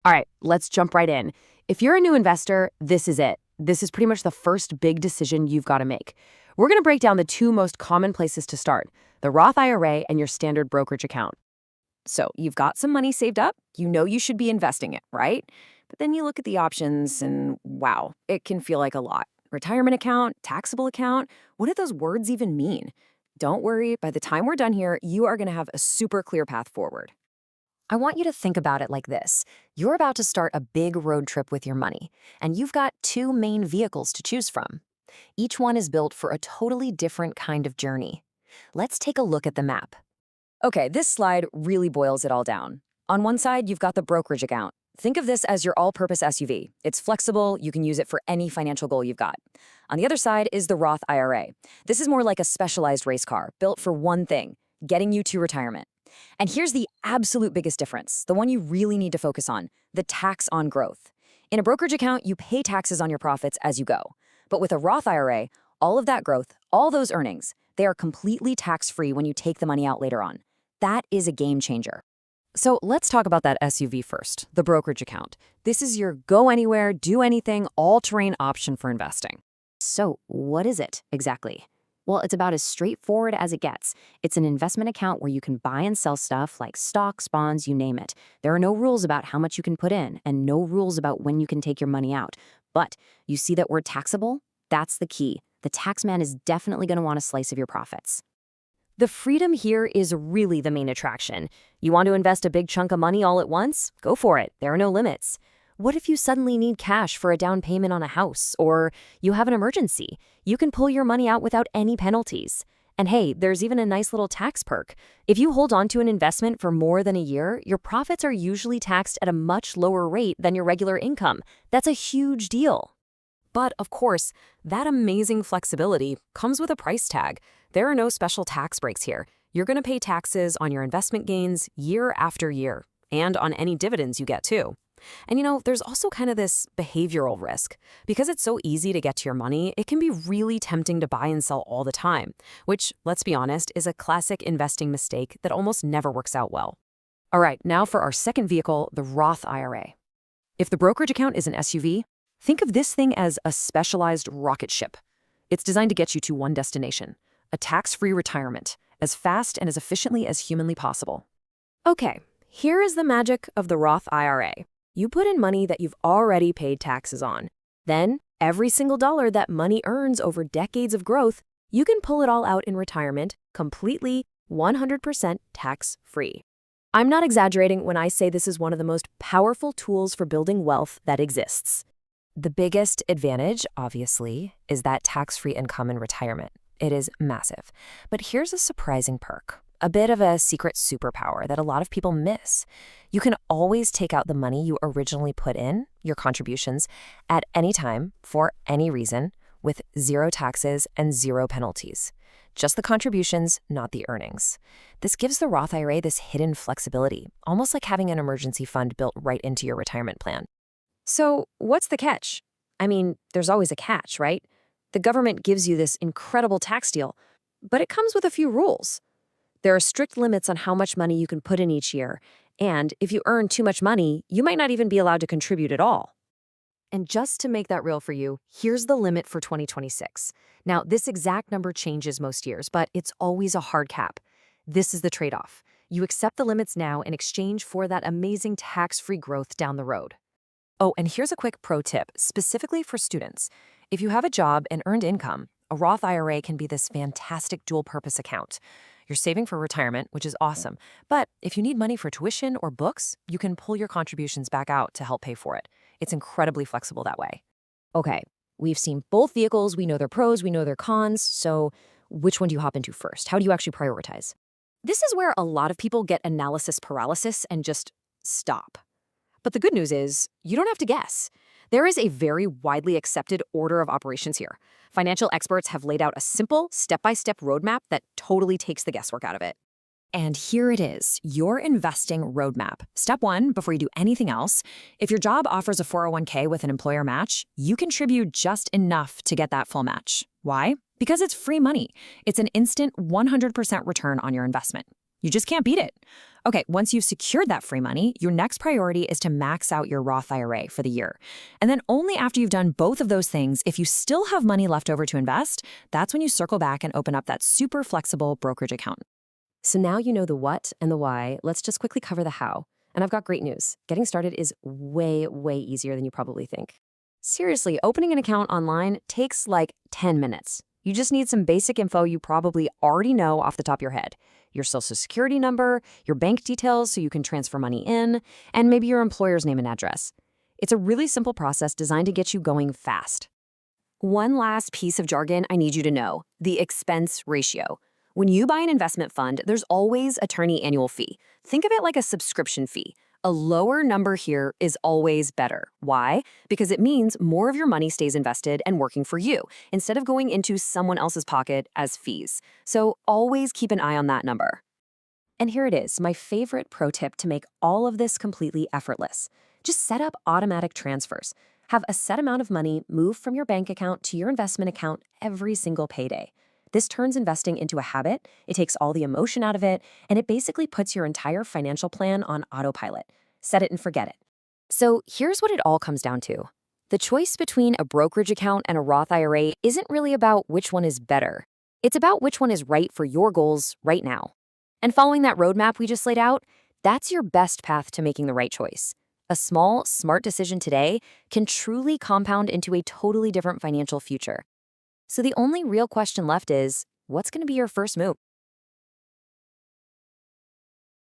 All right, let's jump right in. If you're a new investor, this is it. This is pretty much the first big decision you've got to make. We're going to break down the two most common places to start, the Roth IRA and your standard brokerage account. So you've got some money saved up, you know you should be investing it, right? But then you look at the options and wow, it can feel like a lot. Retirement account, taxable account, what do those words even mean? Don't worry, by the time we're done here, you are going to have a super clear path forward. I want you to think about it like this. You're about to start a big road trip with your money, and you've got two main vehicles to choose from. Each one is built for a totally different kind of journey. Let's take a look at the map. Okay, this slide really boils it all down. On one side, you've got the brokerage account. Think of this as your all-purpose SUV. It's flexible, you can use it for any financial goal you've got. On the other side is the Roth IRA. This is more like a specialized race car, built for one thing, getting you to retirement. And here's the absolute biggest difference, the one you really need to focus on, the tax on growth. In a brokerage account, you pay taxes on your profits as you go. But with a Roth IRA, all of that growth, all those earnings, they are completely tax-free when you take the money out later on. That is a game changer. So let's talk about that SUV first, the brokerage account. This is your go anywhere, do anything, all-terrain option for investing. So, what is it exactly? Well, it's about as straightforward as it gets. It's an investment account where you can buy and sell stuff like stocks, bonds, you name it. There are no rules about how much you can put in and no rules about when you can take your money out. But you see that word taxable? That's the key. The tax man is definitely going to want a slice of your profits. The freedom here is really the main attraction. You want to invest a big chunk of money all at once? Go for it. There are no limits. What if you suddenly need cash for a down payment on a house, or you have an emergency? You can pull your money out without any penalties. And hey, there's even a nice little tax perk. If you hold on to an investment for more than a year, your profits are usually taxed at a much lower rate than your regular income. That's a huge deal. But of course, that amazing flexibility comes with a price tag. There are no special tax breaks here. You're going to pay taxes on your investment gains year after year, and on any dividends you get too. And there's also kind of this behavioral risk. Because it's so easy to get to your money, it can be really tempting to buy and sell all the time, which, let's be honest, is a classic investing mistake that almost never works out well. All right, now for our second vehicle, the Roth IRA. If the brokerage account is an SUV, think of this thing as a specialized rocket ship. It's designed to get you to one destination, a tax-free retirement, as fast and as efficiently as humanly possible. Okay, here is the magic of the Roth IRA. You put in money that you've already paid taxes on. Then, every single dollar that money earns over decades of growth, you can pull it all out in retirement, completely, 100% tax-free. I'm not exaggerating when I say this is one of the most powerful tools for building wealth that exists. The biggest advantage, obviously, is that tax-free income in retirement. It is massive. But here's a surprising perk, a bit of a secret superpower that a lot of people miss. You can always take out the money you originally put in, your contributions, at any time, for any reason, with zero taxes and zero penalties. Just the contributions, not the earnings. This gives the Roth IRA this hidden flexibility, almost like having an emergency fund built right into your retirement plan. So what's the catch? I mean, there's always a catch, right? The government gives you this incredible tax deal, but it comes with a few rules. There are strict limits on how much money you can put in each year, and if you earn too much money, you might not even be allowed to contribute at all. And just to make that real for you, here's the limit for 2026. Now, this exact number changes most years, but it's always a hard cap. This is the trade-off. You accept the limits now in exchange for that amazing tax-free growth down the road. Oh, and here's a quick pro tip, specifically for students. If you have a job and earned income, a Roth IRA can be this fantastic dual-purpose account. You're saving for retirement, which is awesome. But if you need money for tuition or books, you can pull your contributions back out to help pay for it. It's incredibly flexible that way. Okay, we've seen both vehicles, we know their pros, we know their cons, so which one do you hop into first? How do you actually prioritize? This is where a lot of people get analysis paralysis and just stop. But the good news is, you don't have to guess. There is a very widely accepted order of operations here. Financial experts have laid out a simple, step-by-step roadmap that totally takes the guesswork out of it. And here it is, your investing roadmap. Step 1, before you do anything else, if your job offers a 401k with an employer match, you contribute just enough to get that full match. Why? Because it's free money. It's an instant 100% return on your investment. You just can't beat it. Okay, once you've secured that free money, your next priority is to max out your Roth IRA for the year. And then only after you've done both of those things, if you still have money left over to invest, that's when you circle back and open up that super flexible brokerage account. So now you know the what and the why. Let's just quickly cover the how. And I've got great news. Getting started is way, way easier than you probably think. Seriously, opening an account online takes like 10 minutes. You just need some basic info you probably already know off the top of your head. Your social security number, your bank details so you can transfer money in, and maybe your employer's name and address. It's a really simple process designed to get you going fast. One last piece of jargon I need you to know, the expense ratio. When you buy an investment fund, there's always attorney annual fee. Think of it like a subscription fee. A lower number here is always better. Why? Because it means more of your money stays invested and working for you, instead of going into someone else's pocket as fees. So always keep an eye on that number. And here it is, my favorite pro tip to make all of this completely effortless. Just set up automatic transfers. Have a set amount of money move from your bank account to your investment account every single payday. This turns investing into a habit, it takes all the emotion out of it, and it basically puts your entire financial plan on autopilot. Set it and forget it. So here's what it all comes down to. The choice between a brokerage account and a Roth IRA isn't really about which one is better. It's about which one is right for your goals right now. And following that roadmap we just laid out, that's your best path to making the right choice. A small, smart decision today can truly compound into a totally different financial future. So the only real question left is, what's going to be your first move?